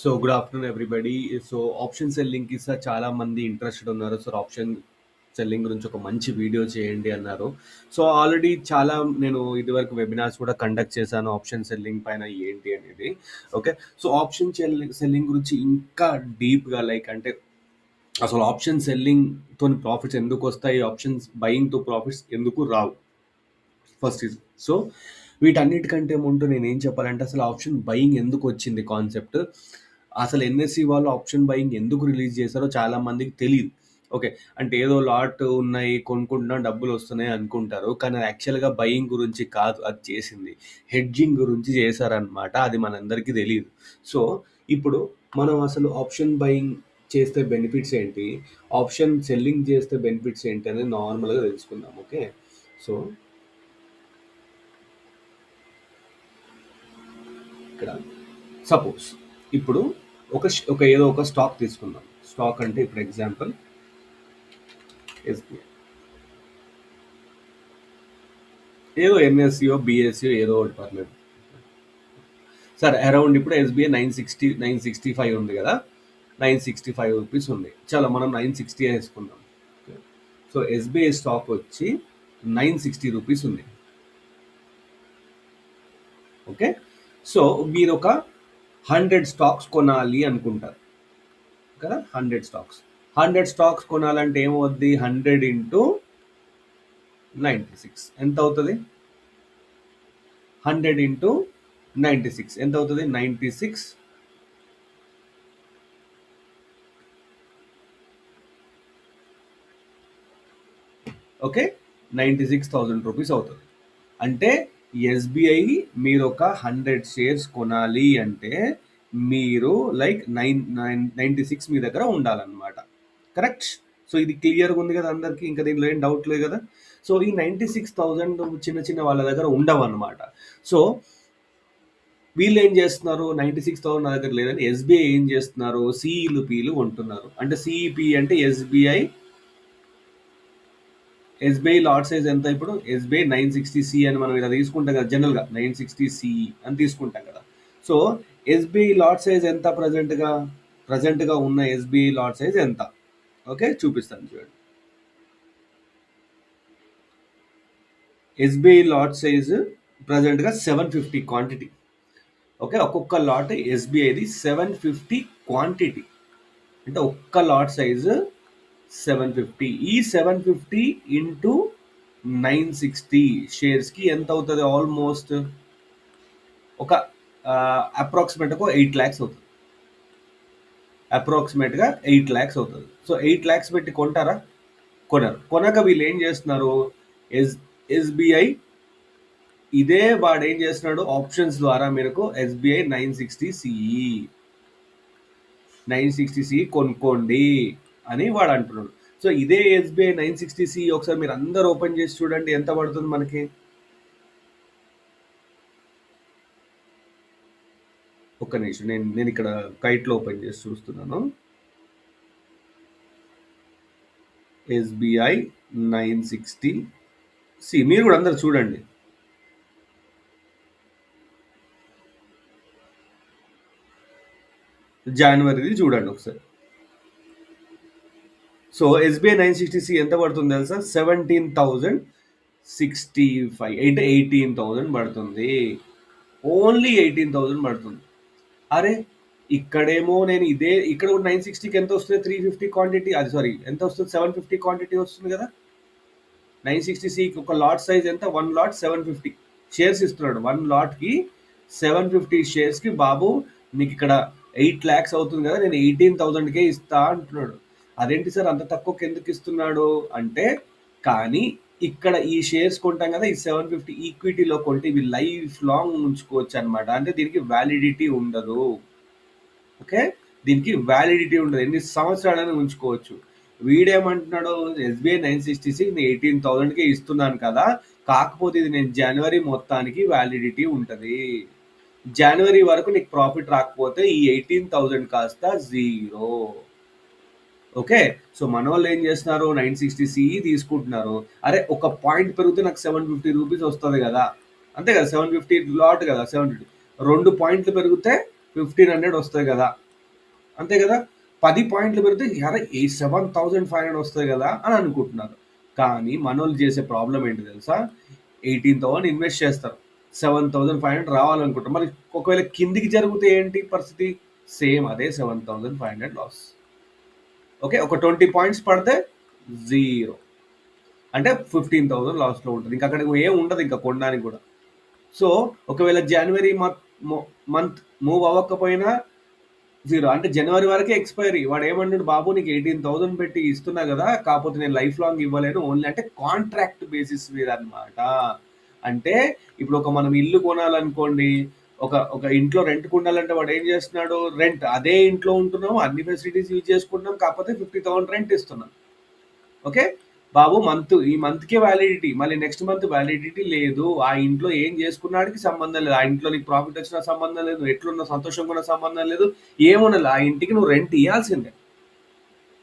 So good afternoon everybody. So option సెల్లింగ్కి sir చాలా మంది ఇంట్రెస్టెడ్ ఉన్నారు. సార్ ఆప్షన్ సెల్లింగ్ గురించి ఒక మంచి వీడియో చేయండి అన్నారు. సో ఆల్రెడీ చాలా నేను ఇదివరకు వెబినార్స్ కూడా కండక్ట్ చేశాను ఆప్షన్ సెల్లింగ్ పైన ఏంటి అనేది. ఓకే, సో ఆప్షన్ సెల్లింగ్ గురించి ఇంకా డీప్గా అంటే అసలు ఆప్షన్ సెల్లింగ్తో ప్రాఫిట్స్ ఎందుకు వస్తాయి, ఆప్షన్స్ బయింగ్తో ప్రాఫిట్స్ ఎందుకు రావు ఫస్ట్ ఇది. సో వీటన్నిటికంటే ముందు నేను ఏం చెప్పాలంటే అసలు ఆప్షన్ బయింగ్ ఎందుకు వచ్చింది కాన్సెప్ట్, అసలు ఎన్ఎస్సి వాళ్ళు ఆప్షన్ బయింగ్ ఎందుకు రిలీజ్ చేశారో చాలా మందికి తెలియదు. ఓకే, అంటే ఏదో లాట్ ఉన్నాయి కొనుక్కుంటున్నా డబ్బులు వస్తున్నాయి అనుకుంటారు, కానీ యాక్చువల్గా బయింగ్ గురించి కాదు అది చేసింది, హెడ్జింగ్ గురించి చేశారనమాట. అది మనందరికీ తెలియదు. సో ఇప్పుడు మనం అసలు ఆప్షన్ బయింగ్ చేస్తే బెనిఫిట్స్ ఏంటి, ఆప్షన్ సెల్లింగ్ చేస్తే బెనిఫిట్స్ ఏంటి అనేది నార్మల్గా తెలుసుకుందాం. ఓకే, సో ఇక్కడ సపోజ్ ఇప్పుడు ఒక ఏదో ఒక స్టాక్ తీసుకుందాం. స్టాక్ అంటే ఇప్పుడు ఎగ్జాంపుల్ ఎస్బీఐ, ఏదో ఎన్ఎస్సియో బిఎస్సియో ఏదో ఒకటి పర్లేదు సార్. అరౌండ్ ఇప్పుడు ఎస్బీఐ 965 ఉంది కదా, 965 రూపీస్ ఉంది. చాలా మనం 960 వేసుకుందాం. సో ఎస్బీఐ స్టాక్ వచ్చి 960 రూపీస్ ఉంది. ఓకే, సో మీరు ఒక 100 స్టాక్స్ కొనాలి అనుకుంటారు కదా. 100 స్టాక్స్ కొనాలంటే ఏమవుద్ది, 100 ఇంటూ 96 ఎంత అవుతుంది, 100 ఇంటూ 96 ఎంత అవుతుంది, 96 ఓకే 96,000 రూపీస్ అవుతుంది. అంటే ఎస్బీఐ మీరు ఒక 100 షేర్స్ కొనాలి అంటే మీరు 96 మీ దగ్గర ఉండాలన్నమాట. కరెక్ట్. సో ఇది క్లియర్గా ఉంది కదా అందరికీ, ఇంకా దీనిలో ఏం డౌట్ లేదు కదా. సో ఈ 96,000 చిన్న వాళ్ళ దగ్గర ఉండవు అనమాట. సో వీళ్ళు ఏం చేస్తున్నారు, 96,000 నా దగ్గర లేదని ఎస్బీఐ ఏం చేస్తున్నారు, సిఈలు పీలు కొంటున్నారు. అంటే సిఈపి అంటే ఎస్బీఐ లాట్ సైజ్ ఎంత, ఇప్పుడు ఎస్బీఐ 960సి అని మనం ఇలా తీసుకుంటాం కదా, జనరల్గా 960సి అని తీసుకుంటాం కదా. సో ఎస్బీఐ లాట్ సైజ్ ఎంత ప్రజెంట్గా ఉన్న ఎస్బీఐ లాట్ సైజ్ ఎంత, ఓకే చూపిస్తాను చూడండి. ఎస్బీఐ లాట్ సైజ్ ప్రజెంట్గా 750 క్వాంటిటీ. ఓకే, ఒక్కొక్క లాట్ ఎస్బీఐది 750 క్వాంటిటీ, అంటే ఒక్క లాట్ సైజు 750. ఈ 750 ఇంటూ 960 షేర్స్కి ఎంత అవుతుంది, ఆల్మోస్ట్ ఒక అప్రాక్సిమేట్గా 8 lakhs అవుతుంది. అప్రాక్సిమేట్గా 8 lakhs అవుతుంది. సో 8 lakhs పెట్టి కొంటారా, కొనక వీళ్ళు ఏం చేస్తున్నారు, ఎస్బీఐ ఇదే వాడు ఏం చేస్తున్నాడు, ఆప్షన్స్ ద్వారా మీకు ఎస్బీఐ 960సి కొనుక్కోండి అని వాడు అంటున్నాడు. సో ఇదే ఎస్బీఐ 960సి ఒకసారి మీరు అందరు ఓపెన్ చేసి చూడండి ఎంత పడుతుంది మనకి. ఒక్క నిమిషం, నేను ఇక్కడ కైట్లో ఓపెన్ చేసి చూస్తున్నాను. ఎస్బీఐ 960సి మీరు కూడా అందరు చూడండి. జనవరిది చూడండి ఒకసారి. సో ఎస్బీఐ 960సి ఎంత పడుతుంది తెలుసా, 17,065 అంటే 18,000 పడుతుంది. ఓన్లీ 18,000 పడుతుంది. అరే ఇక్కడేమో నేను ఇక్కడ 960కి ఎంత వస్తుంది, 350 క్వాంటిటీ, అది సారీ ఎంత వస్తుంది, 750 క్వాంటిటీ వస్తుంది కదా. 960సికి ఒక లాట్ సైజ్ ఎంత, 1 లాట్ 750 షేర్స్ ఇస్తున్నాడు. 1 లాట్కి 750 షేర్స్కి బాబు మీకు ఇక్కడ 8 lakhs అవుతుంది కదా, నేను 18,000కే ఇస్తా అంటున్నాడు. అదేంటి సార్ అంత తక్కువకి ఎందుకు ఇస్తున్నాడు అంటే, కానీ ఇక్కడ ఈ షేర్స్ కొంటాం కదా, ఈ 750 ఈక్విటీలో కొంటే ఇవి లైఫ్ లాంగ్ ఉంచుకోవచ్చు అనమాట. అంటే దీనికి వ్యాలిడిటీ ఉండదు. ఓకే, దీనికి వ్యాలిడిటీ ఉండదు, ఎన్ని సంవత్సరాలైనా ఉంచుకోవచ్చు. వీడేమంటున్నాడు, ఎస్బీఐ 960సి 18,000కే ఇస్తున్నాను కదా, కాకపోతే ఇది నేను జనవరి మొత్తానికి వ్యాలిడిటీ ఉంటుంది. జనవరి వరకు నీకు ప్రాఫిట్ రాకపోతే ఈ 18,000 కాస్త 0. ఓకే, సో మన వాళ్ళు ఏం చేస్తున్నారు, 960సి తీసుకుంటున్నారు. అరే ఒక పాయింట్ పెరిగితే నాకు 750 రూపీస్ వస్తుంది కదా, అంతే కదా, 750 లాట్ కదా, 750 2 పాయింట్లు పెరిగితే 1,500 వస్తుంది కదా. అంతే కదా! 10 పాయింట్లు పెడితే అరె! ఈ 7,500 వస్తది కదా! అని అనుకుంటున్నారు. కానీ మనోళ్ళు చేసే ప్రాబ్లమ్ ఏంటి తెలుసా? 18,000 ఇన్వెస్ట్ చేస్తారు. 7,500 రావాలనుకుంటారు. మరి ఒకవేళ కిందికి జరిగితే ఏంటి పరిస్థితి? సేమ్ అదే 7,500 లాస్. ఓకే. ఒక 20 పాయింట్స్ పడితే 0. అంటే 15,000 లాస్‌లో ఉంటది. ఇంక అక్కడ ఏం ఉండదు ఇంకా కొనడానికి కూడా. సో, ఒకవేళ జనవరి మంత్ మూవ్ అవ్వకపోయినా 0. అంటే జనవరి వరకే ఎక్స్‌పైరీ. వాడేమన్నాడు, "బాబు నీకు 18,000 పెట్టి ఇస్తున్నా గదా! కాపోతే నేను లైఫ్ లాంగ్ ఇవ్వలేను. ఓన్లీ" అంటే కాంట్రాక్ట్ బేసిస్ మీద అన్నమాట. అంటే ఇప్పుడు మనం ఇల్లు కొనాలనుకోండి. ఒక ఇంట్లో రెంట్‌కి ఉండాలంటే వాడేం చేస్తున్నాడు? రెంట్. అదే ఇంట్లో ఉంటున్నాం. అన్ని ఫెసిలిటీస్ యూజ్ చేసుకుంటున్నాం. కాకపోతే 50,000 రెంట్ ఇస్తున్నాం. ఓకే. బాబు ఈ మంత్‌కే వాలిడిటీ. మళ్ళీ నెక్స్ట్ మంత్ వాలిడిటీ లేదు. ఆ ఇంట్లో ఏం చేసుకున్నాడికి సంబంధం లేదు. ఆ ఇంట్లో నీకు ప్రాఫిట్ వచ్చినా సంబంధం లేదు. నువ్వు ఎట్లున్నా సంతోషంగా ఉన్నా సంబంధం లేదు. ఏముండదు. ఆ ఇంటికి నువ్వు రెంట్ ఇయ్యాల్సిందే.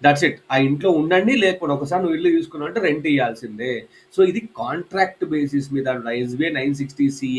That's it. ఆ ఇంట్లో ఉండండి. లేకపోతే ఒకసారి నువ్వు ఇల్లు తీసుకున్నావు అంటే రెంట్ ఇయ్యాల్సిందే. సో, ఇది కాంట్రాక్ట్ బేసిస్ మీద ఎస్‌బీఐ 960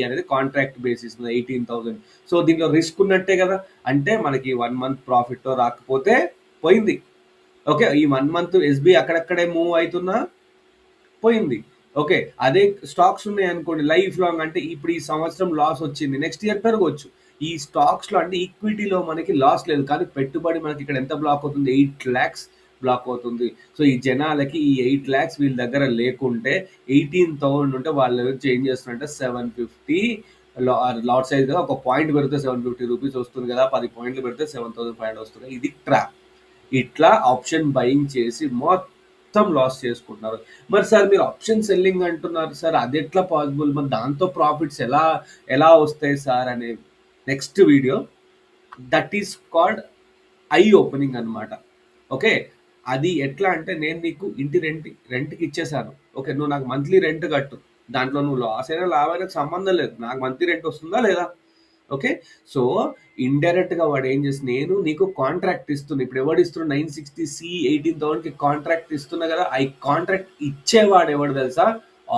అనేది కాంట్రాక్ట్ బేసిస్ మీద 18,000. సో, దీంట్లో రిస్క్ ఉన్నట్టే కదా! అంటే మనకి 1 మంత్ ప్రాఫిట్టో రాకపోతే పోయింది. ఓకే. ఈ 1 మంత్ ఎస్‌బీఐ అక్కడక్కడే మూవ్ అయితున్నా పోయింది. ఓకే. అదే స్టాక్స్ ఉన్నాయనుకోండి లైఫ్ లాంగ్, అంటే ఇప్పుడు ఈ సంవత్సరం లాస్ వచ్చింది. నెక్స్ట్ ఇయర్ పెరగొచ్చు. ఈ స్టాక్స్‌లో అంటే ఈక్విటీలో మనకి లాస్ లేదు. కానీ పెట్టుబడి మనకి ఇక్కడ ఎంత బ్లాక్ అవుతుంది? 8,00,000 బ్లాక్ అవుతుంది. సో, ఈ జనాలకి ఈ 8,00,000 వీళ్ళ దగ్గర లేకుంటే 18,000 ఉంటే వాళ్ళు వచ్చి ఏం చేస్తున్నారంటే 750 లాట్ సైజ్ కదా! ఒక పాయింట్ పెడితే ₹750 వస్తుంది కదా! 10 పాయింట్లు పెడితే 7,500 వస్తుంది. ఇది ట్రాప్. ఇట్లా ఆప్షన్ బయింగ్ చేసి మొత్తం లాస్ చేసుకుంటున్నారు. మరి సార్ మీరు ఆప్షన్ సెల్లింగ్ అంటున్నారు సార్, అదెట్లా పాసిబుల్? మరి దాంతో ప్రాఫిట్స్ ఎలా ఎలా వస్తాయి సార్ అనే next video, that is called eye opening అన్నమాట. ఓకే. అది ఎట్లా అంటే నేను నీకు ఇంటి రెంట్‌కి ఇచ్చేసాను. ఓకే. నువ్వు నాకు మంత్లీ రెంట్ కట్టు. దాంట్లో నువ్వు లాస్ అయినా లాభమైనా సంబంధం లేదు. నాకు మంత్లీ రెంట్ వస్తుందా లేదా? ఓకే. సో, ఇండైరెక్ట్‌గా వాడేం నేను నీకు కాంట్రాక్ట్ ఇస్తున్నా. ఇప్పుడు ఎవడిస్తున్నాడు 960 18,000కి కాంట్రాక్ట్ ఇస్తున్నా గదా! ఈ కాంట్రాక్ట్ ఇచ్చేవాడు ఎవడు తెలుసా?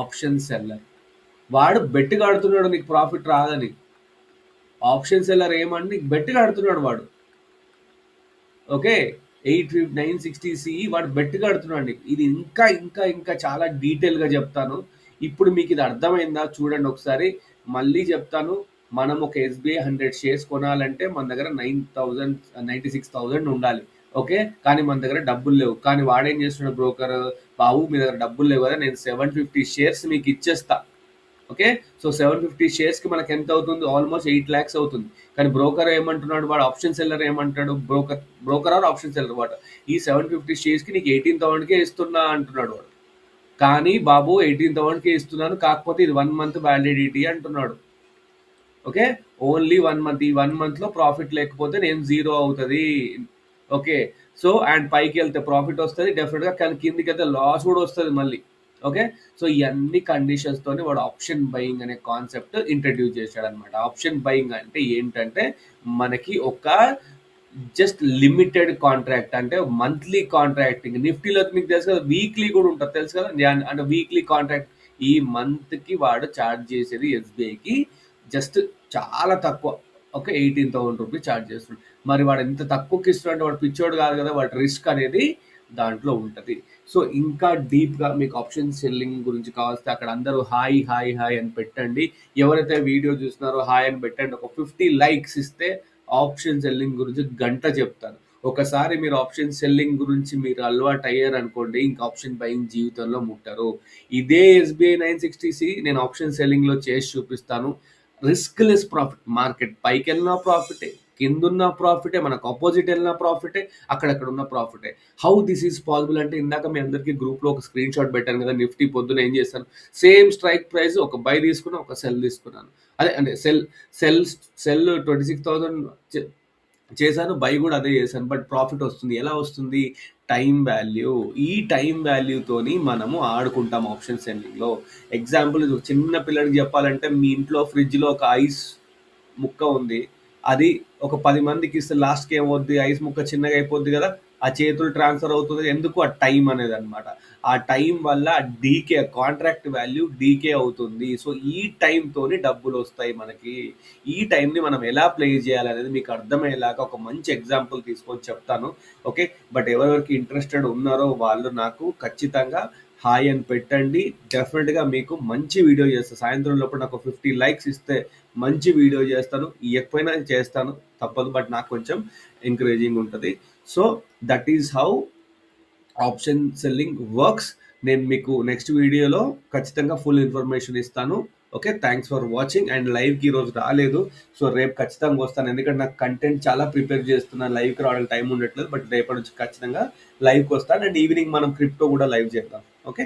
Option seller. వాడు బెట్ కడుతున్నాడు నీకు ప్రాఫిట్ రాదని. ఆప్షన్ సెల్లర్ ఏమంటే నీకు బెట్ కడుతున్నాడు వాడు. ఓకే. 960 వాడు బెట్ కడుతున్నాడు నీకు. ఇది ఇంకా చాలా డీటెయిల్‌గా చెప్తాను. ఇప్పుడు మీకిది అర్థమైందా? చూడండి ఒకసారి. మళ్ళీ చెప్తాను. మనం ఒక ఎస్‌బీఐ 100 షేర్స్ కొనాలంటే మన దగ్గర 96,000 ఉండాలి. ఓకే. కానీ మన దగ్గర డబ్బులు లేవు. కానీ వాడేం చేస్తున్నాడు బ్రోకరు, "బాబు మీ దగ్గర డబ్బులు లేవు కదా! నేను 750 షేర్స్ మీకు ఇచ్చేస్తా." ఓకే. సో, 750 షేర్స్‌కి మనకెంత అవుతుంది? ఆల్‌మోస్ట్ 8,00,000 అవుతుంది. కానీ బ్రోకర్ ఏమంటున్నాడు? వాడు ఆప్షన్ సెల్లర్ ఏమంటాడు? బ్రోకర్ ఆర్ ఆప్షన్ సెల్లర్ వాడు. ఈ 750 షేర్స్‌కి నీకు 18,000కే ఇస్తున్నా అంటున్నాడు వాడు. కానీ బాబు 18,000కే ఇస్తున్నాను. కాకపోతే ఇది 1 మంత్ వాలిడిటీ అంటున్నాడు. ఓకే. Only 1 month. ఈ 1 మంత్‌లో ప్రాఫిట్ లేకపోతే నేను 0 అవుతది. ఓకే. సో, అండ్ పైకెళ్తే ప్రాఫిట్ వస్తది డెఫినిట్‌గా. కానీ కిందకెళ్తే లాస్ కూడా వస్తది మళ్ళీ. ఓకే. సో, ఇయన్నీ కండిషన్స్‌తోని వాడు ఆప్షన్ బయింగ్ అనే కాన్సెప్ట్ ఇంట్రొడ్యూస్ చేశాడన్నమాట. ఆప్షన్ బయింగ్ అంటే ఏంటంటే మనకి ఒక జస్ట్ లిమిటెడ్ కాంట్రాక్ట్, అంటే మంత్లీ కాంట్రాక్టింగ్. నిఫ్టీలో మీకు తెలుసు కదా! వీక్లీ కూడా ఉంటది తెలుసు కదా! అంటే వీక్లీ కాంట్రాక్ట్. ఈ మంత్‌కి వాడు చార్జ్ చేసేది ఎస్‌బీఐకి జస్ట్ చాలా తక్కువ. ఓకే. ₹18,000 చార్జ్ చేస్తున్నాడు. మరి వాడు ఎంత తక్కువకి ఇస్తున్నాడంటే వాడు పిచ్చోడు కాదు కదా! వాడి రిస్క్ అనేది దాంట్లో ఉంటది. సో, ఇంకా డీప్‌గా మీకు ఆప్షన్ సెల్లింగ్ గురించి కావాల్స్తే అక్కడ అందరూ హాయ్, హాయ్, హాయ్ అని పెట్టండి. ఎవరైతే వీడియో చూస్తున్నారో హాయ్ అని పెట్టండి. ఒక 50 లైక్స్ ఇస్తే ఆప్షన్ సెల్లింగ్ గురించి గంట చెప్తాను. ఒకసారి మీరు ఆప్షన్ సెల్లింగ్ గురించి మీరు అలవాటయ్యారనుకోండి, ఇంకా ఆప్షన్ బయింగ్ జీవితంలో ముట్టరు. ఇదే ఎస్‌బీఐ 960 నేను ఆప్షన్ సెల్లింగ్‌లో చేసి చూపిస్తాను. Riskless profit. మార్కెట్ పైకెళ్ళినా ప్రాఫిటే, కిందున్న ప్రాఫిటే, మనకు అపోజిట్ ఎళ్ళినా ప్రాఫిటే, అక్కడక్కడ ఉన్న ప్రాఫిటే. హౌ దిస్ ఈజ్ పాసిబుల్ అంటే ఇందాక మీ అందరికీ గ్రూప్‌లో ఒక స్క్రీన్ షాట్ పెట్టాను కదా! నిఫ్టీ పొద్దున ఏం చేశాను, సేమ్ స్ట్రైక్ ప్రైస్ ఒక బై తీసుకున్నా, ఒక సెల్ తీసుకున్నాను. అదే అంటే సెల్ సెల్ 26,000 చేశాను. బై కూడా అదే చేశాను. బట్ ప్రాఫిట్ వస్తుంది. ఎలా వస్తుంది? Time value. ఈ టైమ్ వాల్యూతోని మనము ఆడుకుంటాం ఆప్షన్ సెల్లింగ్‌లో. ఎగ్జాంపుల్ చిన్న పిల్లాడికి చెప్పాలంటే మీ ఇంట్లో ఫ్రిడ్జ్‌లో ఒక ఐస్ ముక్క ఉంది. అది ఒక 10 మందికి ఇస్తే లాస్ట్‌కి ఏమవుద్ది? ఐస్ ముక్క చిన్నగా అయిపోద్ది కదా! ఆ చేతులు ట్రాన్స్ఫర్ అవుతుంది ఎందుకు? ఆ టైం అనేది అనమాట. ఆ టైం వల్ల డీకే కాంట్రాక్ట్ వాల్యూ డీకే అవుతుంది. సో ఈ టైంతోని డబ్బులు వస్తాయి మనకి. ఈ టైంని మనం ఎలా ప్లే చేయాలనేది మీకు అర్థమయ్యేలాగా ఒక మంచి ఎగ్జాంపుల్ తీసుకొని చెప్తాను. ఓకే. బట్ ఎవరెవరికి ఇంట్రెస్టెడ్ ఉన్నారో వాళ్ళు నాకు ఖచ్చితంగా హాయ్ అని పెట్టండి. డెఫినెట్‌గా మీకు మంచి వీడియో చేస్తా. సాయంత్రం లోపు నాకు 50 లైక్స్ ఇస్తే మంచి వీడియో చేస్తాను. ఇయ్యకపోయినా చేస్తాను. తప్పదు. బట్ నాకు కొంచెం ఎంకరేజింగ్ ఉంటది. So that is how option selling works. నేను మీకు నెక్స్ట్ వీడియోలో ఖచ్చితంగా ఫుల్ ఇన్ఫర్మేషన్ ఇస్తాను. Okay. Thanks for watching. And లైవ్‌కి ఈరోజు రాలేదు. సో రేపు ఖచ్చితంగా వస్తాను. ఎందుకంటే నాకు కంటెంట్ చాలా ప్రిపేర్ చేస్తున్నా. లైవ్‌కి రావడానికి టైం ఉండట్లేదు. బట్ రేపటి నుంచి ఖచ్చితంగా లైవ్‌కి వస్తాను. అండ్ ఈవినింగ్ మనం క్రిప్టో కూడా లైవ్ చేద్దాం. ఓకే.